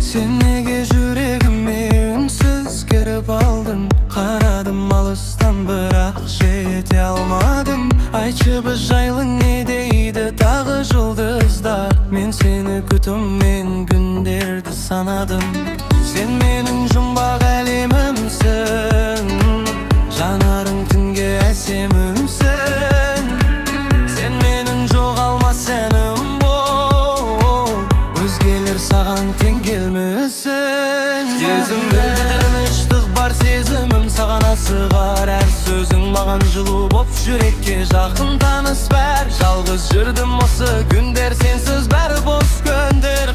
Sen neге жүрегіме үнсіз кіріп алдың? Қарадым алыстан, бірақ жете алмадым. Айтшы біз жайлы не дейді тағы жұлдыздар? Мен сені күтумен күндерді санадым. Сен менің жұмбақ әлемімсің, жанарың түнге әсемімсің. Сен менің жоғалмас сәнім бол, өзгелер саған тең келмесін. Сезімді тыныштық бар, сезімім саған асығар. Әр сөзің маған жылу боп, жүрекке жақын таныс бәр. Жалғыз жүрдім осы күндер, сенсіз бәрі бос күндер.